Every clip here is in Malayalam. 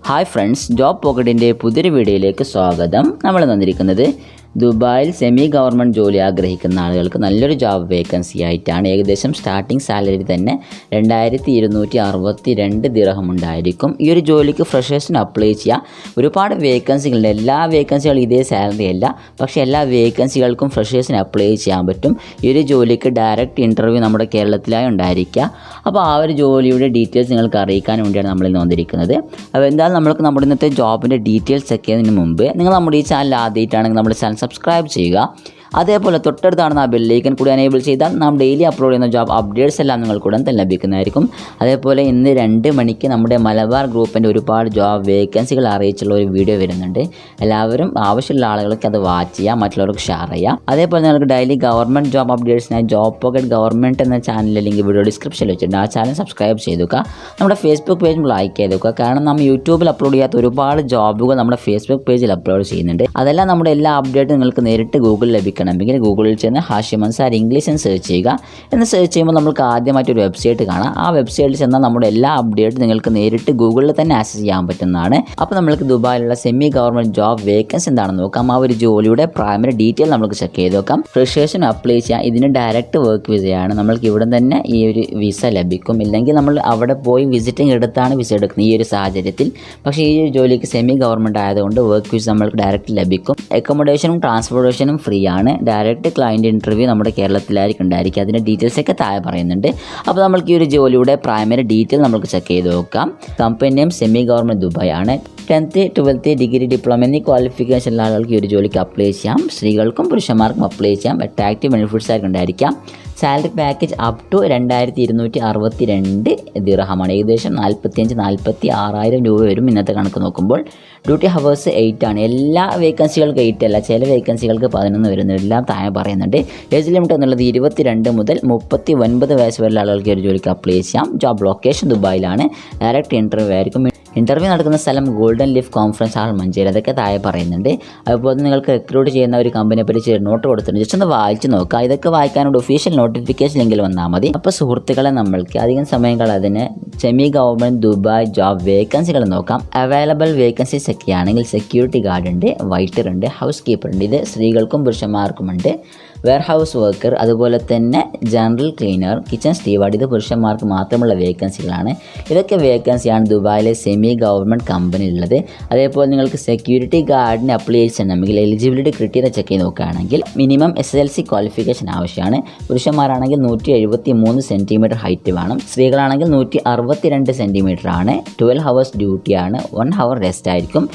ഹായ് ഫ്രണ്ട്സ്, ജോബ് പോക്കറ്റിൻ്റെ പുതിയൊരു വീഡിയോയിലേക്ക് സ്വാഗതം. നമ്മൾ വന്നിരിക്കുന്നത് ദുബായിൽ സെമി ഗവൺമെൻറ് ജോലി ആഗ്രഹിക്കുന്ന ആളുകൾക്ക് നല്ലൊരു ജോബ് വേക്കൻസി ആയിട്ടാണ്. ഏകദേശം സ്റ്റാർട്ടിംഗ് സാലറി തന്നെ 2262 ദിർഹം ഉണ്ടായിരിക്കും. ഈ ഒരു ജോലിക്ക് ഫ്രഷേഴ്സിന് അപ്ലൈ ചെയ്യാം. ഒരുപാട് വേക്കൻസികളുണ്ട്. എല്ലാ വേക്കൻസികളും ഇതേ സാലറി അല്ല, പക്ഷേ എല്ലാ വേക്കൻസികൾക്കും ഫ്രഷേഴ്സിന് അപ്ലൈ ചെയ്യാൻ പറ്റും. ഈ ഒരു ജോലിക്ക് ഡയറക്റ്റ് ഇൻ്റർവ്യൂ നമ്മുടെ കേരളത്തിലായി ഉണ്ടായിരിക്കുക. അപ്പോൾ ആ ഒരു ജോലിയുടെ ഡീറ്റെയിൽസ് നിങ്ങൾക്ക് അറിയിക്കാൻ വേണ്ടിയാണ് നമ്മളിന്ന് വന്നിരിക്കുന്നത്. അപ്പോൾ എന്തായാലും നമ്മൾക്ക് നമ്മുടെ ഇന്നത്തെ ജോബിൻ്റെ ഡീറ്റെയിൽസ് ചെക്ക് ചെയ്യുന്നതിന് മുമ്പ് നിങ്ങൾ നമ്മുടെ ഈ ചാനൽ ആദ്യമായിട്ടാണെങ്കിൽ നമ്മുടെ ചാനൽ സബ്സ്ക്രൈബ് ചെയ്യുക. അതേപോലെ തൊട്ടടുത്താണ് ആ ബെല്ലൈക്കൻ കൂടി എനേബിൾ ചെയ്താൽ നാം ഡെയിലി അപ്ലോഡ് ചെയ്യുന്ന ജോബ് അപ്ഡേറ്റ്സ് എല്ലാം നിങ്ങൾക്ക് ഉടൻ തന്നെ ലഭിക്കുന്നതായിരിക്കും. അതേപോലെ ഇന്ന് 2 മണിക്ക് നമ്മുടെ മലബാർ ഗ്രൂപ്പിൻ്റെ ഒരുപാട് ജോബ് വേക്കൻസികൾ അറിയിച്ചുള്ള ഒരു വീഡിയോ വരുന്നുണ്ട്. എല്ലാവരും ആവശ്യമുള്ള ആളുകൾക്ക് അത് വാച്ച് ചെയ്യുക, മറ്റുള്ളവർക്ക് ഷെയർ ചെയ്യുക. അതേപോലെ നിങ്ങൾക്ക് ഡെയിലി ഗവൺമെൻറ് ജോബ് അപ്ഡേറ്റ്സിനായി ജോബ് പോക്കറ്റ് ഗവൺമെൻറ് എന്ന ചാനലിലെ ലിങ്ക് വീഡിയോ ഡിസ്ക്രിപ്ഷനിൽ വെച്ചിട്ടുണ്ട്. ആ ചാനൽ സബ്സ്ക്രൈബ് ചെയ്ത് വെക്കുക. നമ്മുടെ ഫേസ്ബുക്ക് പേജും ലൈക്ക് ചെയ്ത് വെക്കുക. കാരണം നമ്മൾ യൂട്യൂബിൽ അപ്ലോഡ് ചെയ്യാത്ത ഒരുപാട് ജോബുകൾ നമ്മുടെ ഫേസ്ബുക്ക് പേജിൽ അപ്ലോഡ് ചെയ്യുന്നുണ്ട്. അതെല്ലാം നമ്മുടെ എല്ലാ അപ്ഡേറ്റും നിങ്ങൾക്ക് നേരിട്ട് ഗൂഗിളിൽ ലഭിക്കണമെങ്കിൽ ഗൂഗിളിൽ ചെന്ന് ഹാഷിം അൻസാരി ഇംഗ്ലീഷ് എന്ന് സെർച്ച് ചെയ്യുക. എന്ന് സെർച്ച് ചെയ്യുമ്പോൾ നമുക്ക് ആദ്യമായിട്ടൊരു വെബ്സൈറ്റ് കാണാം. ആ വെബ്സൈറ്റിൽ ചെന്നാൽ നമ്മുടെ എല്ലാ അപ്ഡേറ്റും നിങ്ങൾക്ക് നേരിട്ട് ഗൂഗിളിൽ തന്നെ ആക്സസ് ചെയ്യാൻ പറ്റുന്നതാണ്. അപ്പോൾ നമുക്ക് ദുബായിലുള്ള സെമി ഗവൺമെൻറ് ജോബ് വേക്കൻസി എന്താണെന്ന് നോക്കാം. ആ ഒരു ജോലിയുടെ പ്രൈമറി ഡീറ്റെയിൽ നമുക്ക് ചെക്ക് ചെയ്ത് നോക്കാം. ഫ്രഷേഴ്സിന് അപ്ലൈ ചെയ്യാം. ഇതിന് ഡയറക്റ്റ് വർക്ക് വിസയാണ്. നമ്മൾക്ക് ഇവിടെ തന്നെ ഈ ഒരു വിസ ലഭിക്കും. ഇല്ലെങ്കിൽ നമ്മൾ അവിടെ പോയി വിസിറ്റിംഗ് എടുത്താണ് വിസ എടുക്കുന്നത് ഈ ഒരു സാഹചര്യത്തിൽ. പക്ഷേ ഈ ഒരു ജോലിക്ക് സെമി ഗവൺമെൻറ് ആയതുകൊണ്ട് വർക്ക് വിസ നമ്മൾക്ക് ഡയറക്റ്റ് ലഭിക്കും. അക്കോമഡേഷനും ട്രാൻസ്പോർട്ടേഷനും ഫ്രീ ആണ്. ഡയറക്റ്റ് ക്ലയൻറ്റ് ഇൻ്റർവ്യൂ നമ്മുടെ കേരളത്തിലായിരിക്കും ഉണ്ടായിരിക്കുക. അതിൻ്റെ ഡീറ്റെയിൽസ് ഒക്കെ താഴെ പറയുന്നുണ്ട്. അപ്പോൾ നമുക്ക് ഈ ഒരു ജോലിയുടെ പ്രൈമറി ഡീറ്റെയിൽ നമുക്ക് ചെക്ക് ചെയ്ത് നോക്കാം. Company name semi government Dubai ആണ്. 10th 12th ഡിഗ്രി ഡിപ്ലോമ എന്നീ ക്വാളിഫിക്കേഷനുള്ള ആളുകൾക്ക് ഈ ഒരു ജോലിക്ക് അപ്ലൈ ചെയ്യാം. സ്ത്രീകൾക്കും പുരുഷന്മാർക്കും അപ്ലൈ ചെയ്യാം. അട്രാക്റ്റീവ് ബെനിഫിറ്റ്സ് ആയിരിക്കും ഉണ്ടായിരിക്കാം. സാലറി പാക്കേജ് അപ് ടു 2262 ദിർഹമാണ്. ഏകദേശം 45,000-46,000 രൂപ വരും ഇന്നത്തെ കണക്ക് നോക്കുമ്പോൾ. ഡ്യൂട്ടി ഹവേഴ്സ് 8 ആണ്. എല്ലാ വേക്കൻസികൾക്ക് 8 അല്ല, ചില വേക്കൻസികൾക്ക് 11 വരുന്നുണ്ട്. എല്ലാം താഴെ പറയുന്നുണ്ട്. ഏജ് ലിമിറ്റ് എന്നുള്ളത് 22 മുതൽ 39 വയസ്സ് വരെയുള്ള ആളുകൾക്ക് ഒരു ജോലിക്ക് അപ്ലൈ ചെയ്യാം. ജോബ് ലൊക്കേഷൻ ദുബായിലാണ്. ഡയറക്റ്റ് ഇൻ്റർവ്യൂ ആയിരിക്കും. ഇൻ്റർവ്യൂ നടക്കുന്ന സ്ഥലം golden leaf conference hall Manjeri. അതൊക്കെ താഴെ പറയുന്നുണ്ട്. അതുപോലെ നിങ്ങൾക്ക് റിക്രൂട്ട് ചെയ്യുന്ന ഒരു കമ്പനിയെ പറ്റി ചെറിയ നോട്ട് കൊടുത്തിട്ടുണ്ട്. ജസ്റ്റ് ഒന്ന് വായിച്ച് നോക്കുക. ഇതൊക്കെ വായിക്കാനോട് ഒഫീഷ്യൽ നോട്ടിഫിക്കേഷൻ ലിങ്കിൽ വന്നാൽ മതി. അപ്പോൾ സുഹൃത്തുക്കളെ, നമ്മൾക്ക് അധികം സമയങ്ങൾ അതിന് സെമി ഗവൺമെൻറ് ദുബായ് ജോബ് വേക്കൻസികൾ നോക്കാം. അവൈലബിൾ വേക്കൻസീസ് ഒക്കെയാണെങ്കിൽ സെക്യൂരിറ്റി ഗാർഡ് ഉണ്ട്, വൈറ്റർ ഉണ്ട്, ഹൗസ് കീപ്പർ ഉണ്ട്. ഇത് സ്ത്രീകൾക്കും പുരുഷന്മാർക്കുമുണ്ട്. വെയർഹൗസ് വർക്കർ, അതുപോലെ തന്നെ ജനറൽ ക്ലീനർ, കിച്ചൺ സ്റ്റീവാർഡ്, ഇത് പുരുഷന്മാർക്ക് മാത്രമുള്ള വേക്കൻസികളാണ്. ഇതൊക്കെ വേക്കൻസിയാണ് ദുബായിലെ സെമി ഗവൺമെൻറ് കമ്പനിയിലുള്ളത്. അതേപോലെ നിങ്ങൾക്ക് സെക്യൂരിറ്റി ഗാർഡിന് അപ്ലൈ ചെയ്യണമെങ്കിൽ എലിജിബിലിറ്റി ക്രിറ്റീരിയ ചെക്ക് ചെയ്ത് നോക്കുകയാണെങ്കിൽ മിനിമം SSLC ക്വാളിഫിക്കേഷൻ ആവശ്യമാണ്. പുരുഷന്മാരാണെങ്കിൽ 173 സെൻറ്റിമീറ്റർ ഹൈറ്റ് വേണം. സ്ത്രീകളാണെങ്കിൽ 162 സെൻറ്റിമീറ്റർ ആണ്. 12 hours ഡ്യൂട്ടിയാണ്. 1 hour റെസ്റ്റ് ആയിരിക്കും.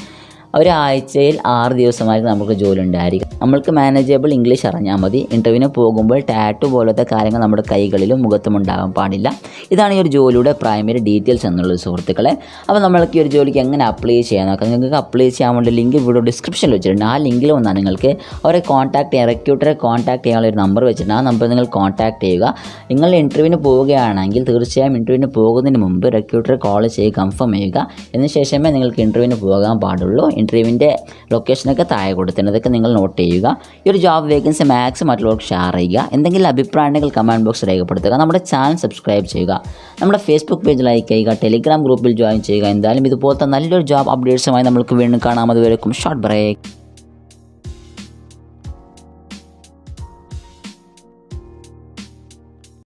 ഒരാഴ്ചയിൽ 6 ദിവസമായിരിക്കും നമുക്ക് ജോലി ഉണ്ടായിരിക്കും. നമ്മൾക്ക് മാനേജബിൾ ഇംഗ്ലീഷ് അറിഞ്ഞാൽ മതി. ഇൻ്റർവ്യൂവിന് പോകുമ്പോൾ ടാറ്റു പോലത്തെ കാര്യങ്ങൾ നമ്മുടെ കൈകളിലും മുഖത്തും ഉണ്ടാകാൻ പാടില്ല. ഇതാണ് ഈ ഒരു ജോലിയുടെ പ്രൈമറി ഡീറ്റെയിൽസ് എന്നുള്ളത് സുഹൃത്തുക്കളെ. അപ്പോൾ നമ്മൾക്ക് ഈ ഒരു ജോലിക്ക് എങ്ങനെ അപ്ലൈ ചെയ്യാൻ നോക്കാം. നിങ്ങൾക്ക് അപ്ലൈ ചെയ്യാൻ വേണ്ടി ലിങ്ക് വീഡിയോ ഡിസ്ക്രിപ്ഷനിൽ വെച്ചിട്ടുണ്ട്. ആ ലിങ്കിൽ വന്നാൽ നിങ്ങൾക്ക് അവരെ കോൺടാക്ട് ചെയ്യാൻ, റിക്രൂട്ടറെ കോൺടാക്ട് ചെയ്യാനുള്ള ഒരു നമ്പർ വെച്ചിട്ടുണ്ട്. ആ നമ്പർ നിങ്ങൾ കോൺടാക്ട് ചെയ്യുക. നിങ്ങൾ ഇൻ്റർവ്യൂവിന് പോവുകയാണെങ്കിൽ തീർച്ചയായും ഇൻ്റർവ്യൂവിന് പോകുന്നതിന് മുമ്പ് റിക്രൂട്ടറെ കോൾ ചെയ്ത് കൺഫേം ചെയ്യുക. അതിന് ശേഷമേ നിങ്ങൾക്ക് ഇൻ്റർവ്യൂവിന് പോകാൻ പാടുള്ളൂ. ഇൻ്റർവ്യൂവിൻ്റെ ലൊക്കേഷനൊക്കെ താഴെ കൊടുത്തിട്ടുണ്ട്. അതൊക്കെ നിങ്ങൾ നോട്ട് ചെയ്യുക. ഈ ഒരു ജോബ് വേക്കൻസി മാക്സിമം മറ്റുള്ളവർക്ക് ഷെയർ ചെയ്യുക. എന്തെങ്കിലും അഭിപ്രായങ്ങൾ കമൻറ്റ് ബോക്സ് രേഖപ്പെടുത്തുക. നമ്മുടെ ചാനൽ സബ്സ്ക്രൈബ് ചെയ്യുക. നമ്മുടെ ഫേസ്ബുക്ക് പേജ് ലൈക്ക് ചെയ്യുക. ടെലിഗ്രാം ഗ്രൂപ്പിൽ ജോയിൻ ചെയ്യുക. എന്തായാലും ഇതുപോലത്തെ നല്ലൊരു ജോബ് അപ്ഡേറ്റ്സുമായി നമുക്ക് വീണ്ടും കാണാം. അതുവരെയും ഷോർട്ട് ബ്രേക്ക്.